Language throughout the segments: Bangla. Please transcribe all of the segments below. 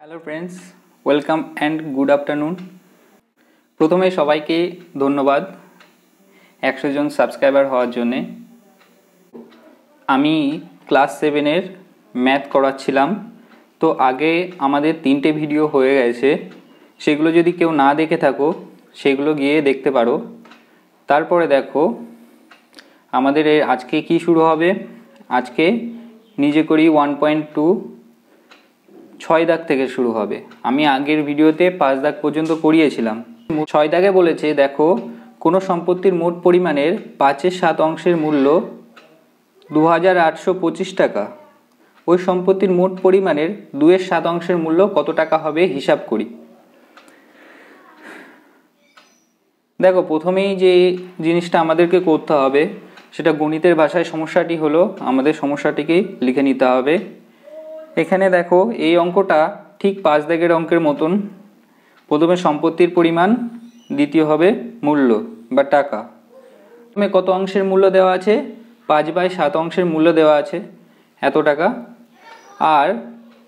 Hello friends, welcome and good afternoon. প্রথমে সবাইকে ধন্যবাদ 100 জন সাবস্ক্রাইবার হওয়ার জন্যে। আমি ক্লাস 7-এর ম্যাথ করাচ্ছিলাম, তো আগে আমাদের 3টে ভিডিও হয়ে গেছে। সেগুলো যদি কেউ না দেখে থাকো সেগুলো গিয়ে দেখতে পারো। তারপরে দেখো আমাদের আজকে কি শুরু হবে। আজকে নিজে করি 1.2 6 দাগ থেকে শুরু হবে। আমি আগের ভিডিওতে 5 দাগ পর্যন্ত করিয়েছিলাম। 6 দাগে বলেছে দেখো কোনো সম্পত্তির মোট পরিমাণের 5/7 অংশের মূল্য 2825 টাকা। ওই সম্পত্তির মোট পরিমাণের 2/7 অংশের মূল্য কত টাকা হবে হিসাব করি। দেখো প্রথমেই যে জিনিসটা আমাদেরকে করতে হবে সেটা গণিতের ভাষায় সমস্যাটি হলো আমাদের সমস্যাটিকে লিখে নিতে হবে। এখানে দেখো এই অঙ্কটা ঠিক 5 দাগের অঙ্কের মতন। প্রথমে সম্পত্তির পরিমাণ, দ্বিতীয় হবে মূল্য বা টাকা। প্রথমে কত অংশের মূল্য দেওয়া আছে? 5/7 অংশের মূল্য দেওয়া আছে এত টাকা। আর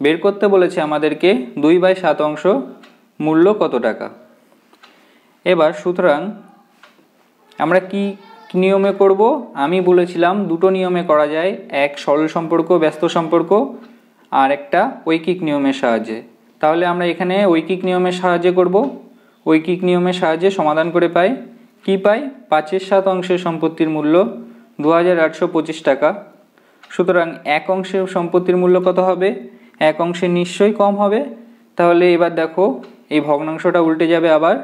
বের করতে বলেছে আমাদেরকে 2/7 অংশ মূল্য কত টাকা। এবার সুতরাং আমরা কি নিয়মে করব? আমি বলেছিলাম দুটো নিয়মে করা যায়, এক সরল সম্পর্ক ব্যস্ত সম্পর্ক আর একটা ঐকিক নিয়মের সাহায্যে। তাহলে আমরা এখানে ঐকিক নিয়মের সাহায্যে করব। ঐকিক নিয়মের সাহায্যে সমাধান করে পাই কি পাই? 5/7 অংশের সম্পত্তির মূল্য 2825 টাকা। সুতরাং এক অংশের সম্পত্তির মূল্য কত হবে? এক অংশের নিশ্চয়ই কম হবে। তাহলে এবার দেখো এই ভগ্নাংশটা উল্টে যাবে আবার।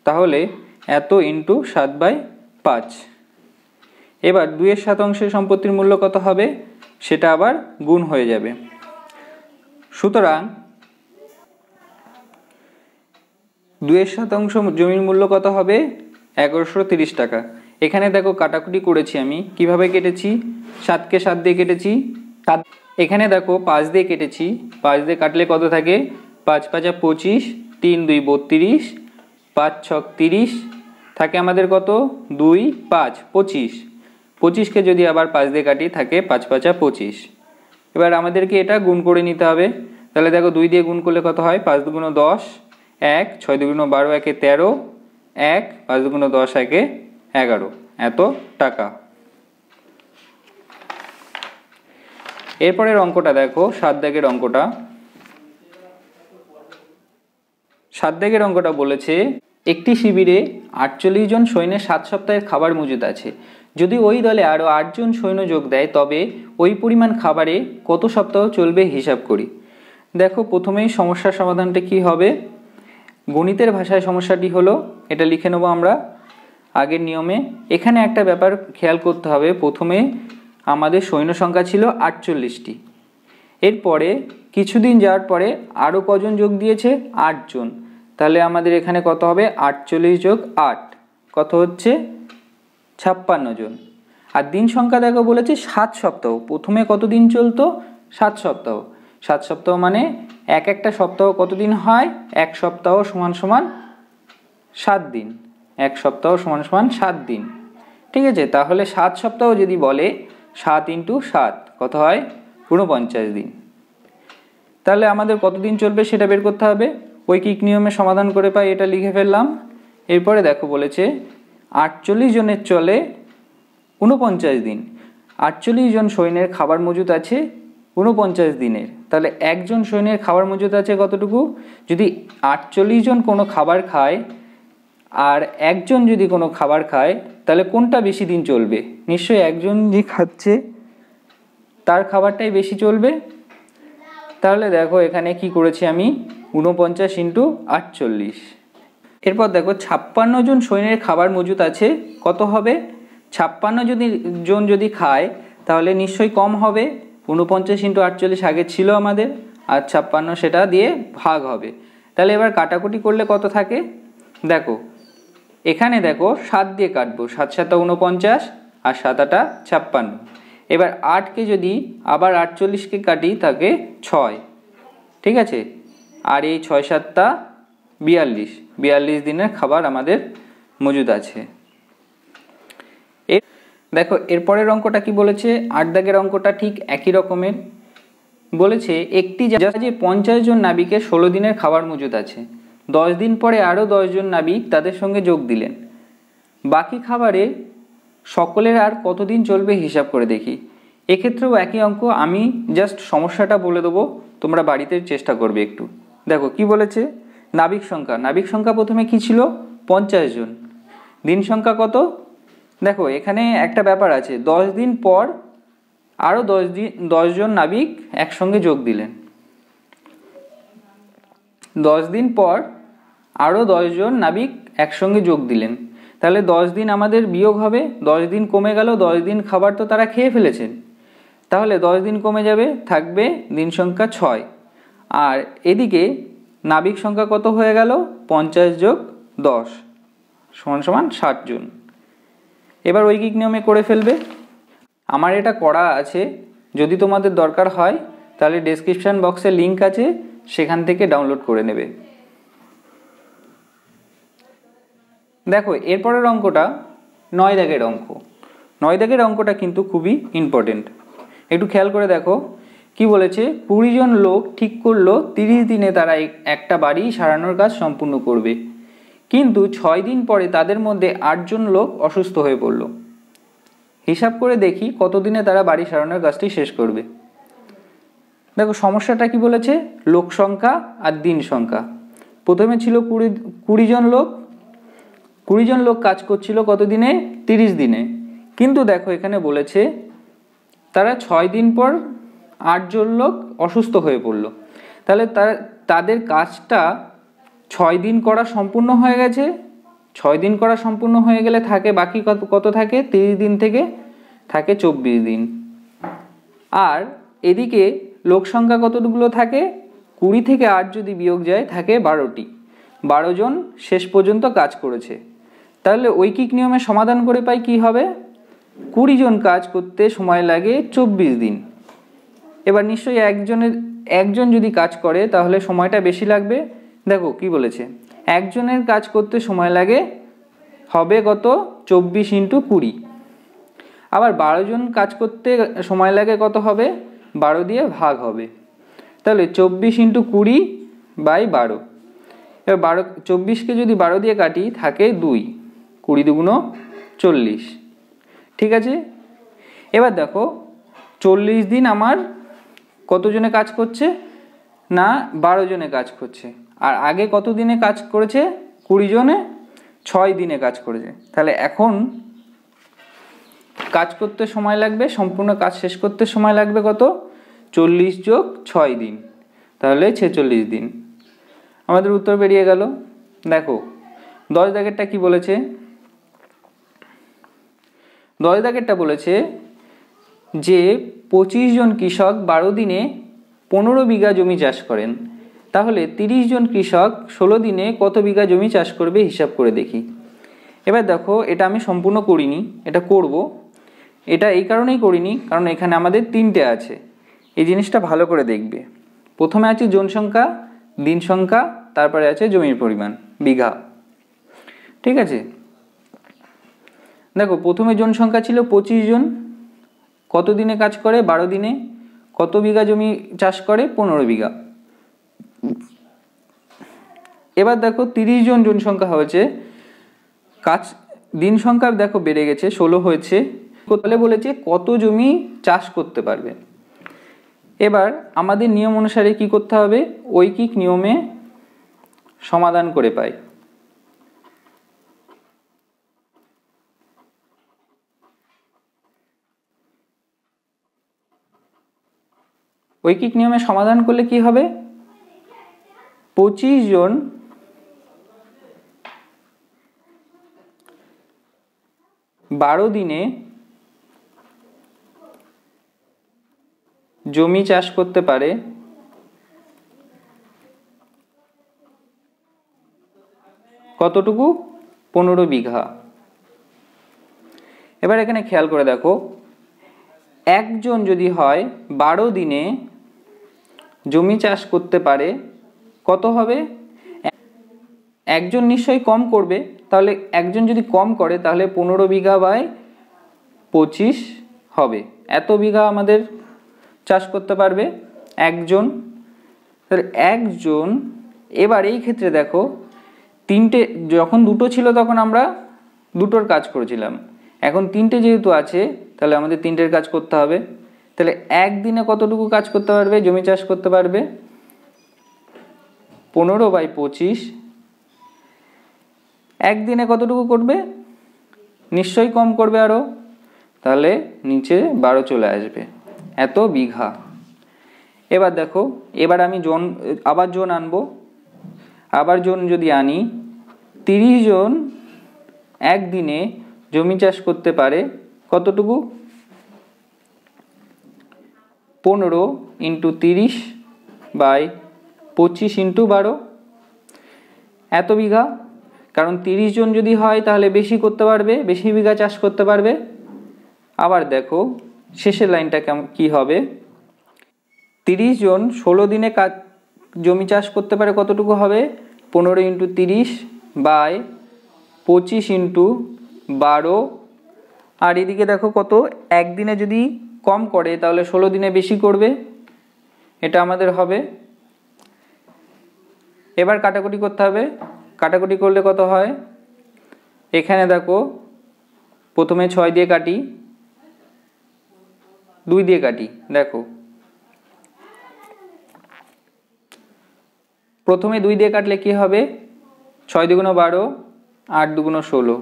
তাহলে এত ইন্টু 7/5। এবার 2/7 অংশের সম্পত্তির মূল্য কত হবে সেটা আবার গুণ হয়ে যাবে। সুতরাং 2/7 অংশ জমির মূল্য কত হবে? 1130 টাকা। এখানে দেখো কাটাকুটি করেছি আমি, কিভাবে কেটেছি? 7কে 7 দিয়ে কেটেছি। এখানে দেখো 5 দিয়ে কেটেছি। 5 দিয়ে কাটলে কত থাকে? 5×5 = 25, 3×2 = 32, 5×6 = 30, থাকে আমাদের কত? 2, 5, 25। 25কে যদি আবার 5 দিয়ে কাটি থাকে 5×5 = 25। এবার আমাদেরকে এটা গুণ করে নিতে হবে। তাহলে দেখো 2 দিয়ে গুণ করলে কত হয়? 5 × 2 = 10, 1, 6 × 2 = 12, 1 × 13, 1, 5 × 2 = 10, 1 × 11 এত টাকা। এরপরের অঙ্কটা দেখো 7 দাগের অঙ্কটা। 7 দাগের অঙ্কটা বলেছে একটি শিবিরে 48 জন সৈন্যের 7 সপ্তাহের খাবার মজুদ আছে। যদি ওই দলে আরও 8 জন সৈন্য যোগ দেয় তবে ওই পরিমাণ খাবারে কত সপ্তাহ চলবে হিসাব করি। দেখো প্রথমেই সমস্যার সমাধানটা কি হবে? গণিতের ভাষায় সমস্যাটি হলো, এটা লিখে নেবো আমরা আগের নিয়মে। এখানে একটা ব্যাপার খেয়াল করতে হবে, প্রথমে আমাদের সৈন্য সংখ্যা ছিল 48টি। এরপরে কিছুদিন যাওয়ার পরে আরও কজন যোগ দিয়েছে? 8 জন। তাহলে আমাদের এখানে কত হবে? 48 যোগ 8 কত হচ্ছে? 56 জন। আর দিন সংখ্যা দেখো বলেছে 7 সপ্তাহ। প্রথমে কত দিন চলতো? 7 সপ্তাহ। 7 সপ্তাহ মানে একটা সপ্তাহ কতদিন হয়? এক সপ্তাহ সমান সমান 7 দিন। এক সপ্তাহ সমান সমান 7 দিন। ঠিক আছে, তাহলে 7 সপ্তাহ যদি বলে 7 × 7 কত হয়? 49 দিন। তাহলে আমাদের কতদিন চলবে সেটা বের করতে হবে। ঐকিক নিয়মে সমাধান করে পাই, এটা লিখে ফেললাম। এরপরে দেখো বলেছে 48 জনের চলে 49 দিন। 48 জন সৈন্যের খাবার মজুদ আছে 49 দিনের। তাহলে একজন সৈন্যের খাবার মজুদ আছে কতটুকু? যদি 48 জন কোনো খাবার খায় আর একজন যদি কোনো খাবার খায় তাহলে কোনটা বেশি দিন চলবে? নিশ্চয়ই একজন যে খাচ্ছে তার খাবারটাই বেশি চলবে। তাহলে দেখো এখানে কি করেছি আমি? 49 × 48। এরপর দেখো 56 জন সৈন্যের খাবার মজুদ আছে কত হবে? 56 জন যদি খায় তাহলে নিশ্চয়ই কম হবে। 49 × 48 আগে ছিল আমাদের, আর 56 সেটা দিয়ে ভাগ হবে। তাহলে এবার কাটাকুটি করলে কত থাকে? দেখো এখানে দেখো 7 দিয়ে কাটবো, 7 × 7 = 49 আর 7 × 8 = 56। এবার 8কে যদি আবার 48কে কাটি থাকে 6। ঠিক আছে, আর এই 6 × 7 = 42 দিনের খাবার আমাদের মজুদ আছে। দেখো এরপরের অঙ্কটা কি বলেছে? 8 দাগের অঙ্কটা ঠিক একই রকমের। বলেছে একটি জাহাজে 50 জন নাবিকের 16 দিনের খাবার মজুদ আছে। 10 দিন পরে আরও 10 জন নাবিক তাদের সঙ্গে যোগ দিলেন। বাকি খাবারে সকলের আর কতদিন চলবে হিসাব করে দেখি। এক্ষেত্রেও একই অঙ্ক, আমি জাস্ট সমস্যাটা বলে দেবো, তোমরা বাড়িতে চেষ্টা করবে একটু। দেখো কি বলেছে, নাবিক সংখ্যা প্রথমে কি ছিল, 50 জন। দিন সংখ্যা কত, দেখো এখানে একটা ব্যাপার আছে, 10 দিন পর আরও 10 জন নাবিক একসঙ্গে যোগ দিলেন। 10 দিন পর আরও 10 জন নাবিক একসঙ্গে যোগ দিলেন, তাহলে 10 দিন আমাদের বিয়োগ হবে, 10 দিন কমে গেল, 10 দিন খাবার তো তারা খেয়ে ফেলেছেন, তাহলে 10 দিন কমে যাবে, থাকবে দিন সংখ্যা 6। আর এদিকে নাবিক সংখ্যা কত হয়ে গেল, 50 যোগ 10 সমান 60 জন। এবার ঐকিক নিয়মে করে ফেলবে। আমার এটা করা আছে, যদি তোমাদের দরকার হয় তাহলে ডেসক্রিপশন বক্সে লিঙ্ক আছে, সেখান থেকে ডাউনলোড করে নেবে। দেখো এরপরের অঙ্কটা 9 দাগের অঙ্ক। 9 দাগের অঙ্কটা কিন্তু খুবই ইম্পর্টেন্ট, একটু খেয়াল করে দেখো কি বলেছে। 20 জন লোক ঠিক করলো 30 দিনে তারা একটা বাড়ি সারানোর কাজ সম্পূর্ণ করবে, কিন্তু 6 দিন পরে তাদের মধ্যে 8 জন লোক অসুস্থ হয়ে পড়লো। হিসাব করে দেখি কতদিনে তারা বাড়ি সারানোর কাজটি শেষ করবে। দেখো সমস্যাটা কি বলেছে, লোক সংখ্যা আর দিন সংখ্যা। প্রথমে ছিল 20 জন লোক, 20 জন লোক কাজ করছিল কত দিনে, 30 দিনে, কিন্তু দেখো এখানে বলেছে তারা 6 দিন পর 8 জন লোক অসুস্থ হয়ে পড়লো, তাহলে তাদের কাজটা 6 দিন করা সম্পূর্ণ হয়ে গেছে। 6 দিন করা সম্পূর্ণ হয়ে গেলে থাকে বাকি কত থাকে, 30 দিন থেকে থাকে 24 দিন। আর এদিকে লোক সংখ্যা কতগুলো থাকে, 20 থেকে 8 যদি বিয়োগ যায় থাকে 12টি। 12 জন শেষ পর্যন্ত কাজ করেছে, তাহলে ঐকিক নিয়মে সমাধান করে পাই কি হবে, 20 জন কাজ করতে সময় লাগে 24 দিন। এবার নিশ্চয়ই একজন যদি কাজ করে তাহলে সময়টা বেশি লাগবে। দেখো কি বলেছে, একজনের কাজ করতে সময় লাগে হবে কত, 24 × 20। আবার 12 জন কাজ করতে সময় লাগে কত হবে, 12 দিয়ে ভাগ হবে, তাহলে 24 × 20/12। এবার 24কে যদি 12 দিয়ে কাটি থাকে 2, 20 দুগুণ 40। ঠিক আছে, এবার দেখো 40 দিন আমার কতজনে কাজ করছে না, 12 জনে কাজ করছে, আর আগে কত দিনে কাজ করেছে, 20 জনে 6 দিনে কাজ করেছে। তাহলে এখন কাজ করতে সময় লাগবে, সম্পূর্ণ কাজ শেষ করতে সময় লাগবে কত, 40 যোগ 6 দিন, তাহলে 46 দিন। আমাদের উত্তর বেরিয়ে গেল। দেখো 10 দাগেরটা কি বলেছে, 10 দাগেরটা বলেছে যে 25 জন কৃষক 12 দিনে 15 বিঘা জমি চাষ করেন, তাহলে 30 জন কৃষক 16 দিনে কত বিঘা জমি চাষ করবে হিসাব করে দেখি। এবার দেখো এটা আমি সম্পূর্ণ করিনি, এটা করব। এটা এই কারণেই করিনি কারণ এখানে আমাদের 3টে আছে, এই জিনিসটা ভালো করে দেখবে। প্রথমে আছে জন সংখ্যা, দিন সংখ্যা, তারপরে আছে জমির পরিমাণ বিঘা। ঠিক আছে, দেখো প্রথমে জন সংখ্যা ছিল 25 জন, কত দিনে কাজ করে, 12 দিনে, কত বিঘা জমি চাষ করে, 15 বিঘা। এবার দেখো 30 জন সংখ্যা হয়েছে, কাজ দিন সংখ্যা দেখো বেড়ে গেছে, 16 হয়েছে, তাহলে বলেছে কত জমি চাষ করতে পারবে। এবার আমাদের নিয়ম অনুসারে কি করতে হবে, ঐকিক নিয়মে সমাধান করে পাই। ঐকিক নিয়মে সমাধান করলে কি হবে, 25 জন বারো দিনে জমি চাষ করতে পারে কতটুকু, 15 বিঘা। এবার এখানে খেয়াল করে দেখো, একজন যদি হয় 12 দিনে জমি চাষ করতে পারে কত হবে, একজন নিশ্চয়ই কম করবে, তাহলে একজন যদি কম করে তাহলে 15 বিঘা/25 হবে, এত বিঘা আমাদের চাষ করতে পারবে একজন, তাহলে একজন। এবার এই ক্ষেত্রে দেখো তিনটে, যখন দুটো ছিল তখন আমরা দুটোর কাজ করেছিলাম, এখন তিনটে যেহেতু আছে তাহলে আমাদের তিনটের কাজ করতে হবে। তাহলে একদিনে কতটুকু কাজ করতে পারবে, জমি চাষ করতে পারবে? 15/25। একদিনে কতটুকু করবে? নিশ্চয়ই কম করবে আরও, তাহলে নিচে 12 চলে আসবে, এত বিঘা। এবার দেখো, এবার আমি আবার জন আনবো। আবার জন যদি আনি, 30 জন একদিনে জমি চাষ করতে পারে কতটুকু? 15 × 30/25 × 12, এত বিঘা। কারণ 30 জন যদি হয় তাহলে বেশি করতে পারবে, বেশি বিঘা চাষ করতে পারবে। আবার দেখো শেষের লাইনটা কি হবে, 30 জন 16 দিনে কাজ জমি চাষ করতে পারে কতটুকু হবে? 15 × 30/25 × 12। আর এদিকে দেখো কত, একদিনে যদি কম করে তাহলে 16 দিনে বেশি করবে, এটা আমাদের হবে। এবার কাটাকুটি করতে হবে। কাটাকুটি করলে কত হয়? এখানে দেখো প্রথমে 6 দিয়ে কাটি, 2 দিয়ে কাটি। দেখো প্রথমে 2 দিয়ে কাটলে কি হবে? 6 × 2 = 12, 8 × 2 = 16।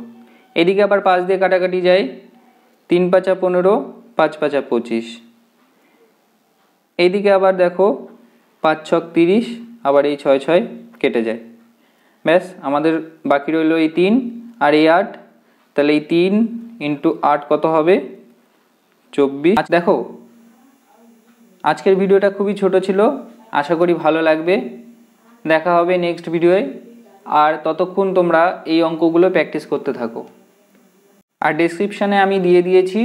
এদিকে আবার 5 দিয়ে কাটাকাটি যায়, 3 × 5 = 15, 5 × 5 = 25। এইদিকে আবার দেখো 5 × 6 = 30, আবার এই 6 × 6 কেটে যায়। ব্যাস, আমাদের বাকি রইল এই 3 আর এই 8। তাহলে এই 3 × 8 কত হবে? 24। দেখো আজকের ভিডিওটা খুবই ছোট ছিল, আশা করি ভালো লাগবে। দেখা হবে নেক্সট ভিডিওয়ে। আর ততক্ষণ তোমরা এই অঙ্কগুলো প্র্যাকটিস করতে থাকো। আর ডেসক্রিপশানে আমি দিয়ে দিয়েছি,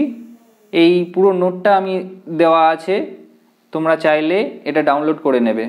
এই পুরো নোটটা আমি দেওয়া আছে, তোমরা চাইলে এটা ডাউনলোড করে নেবে।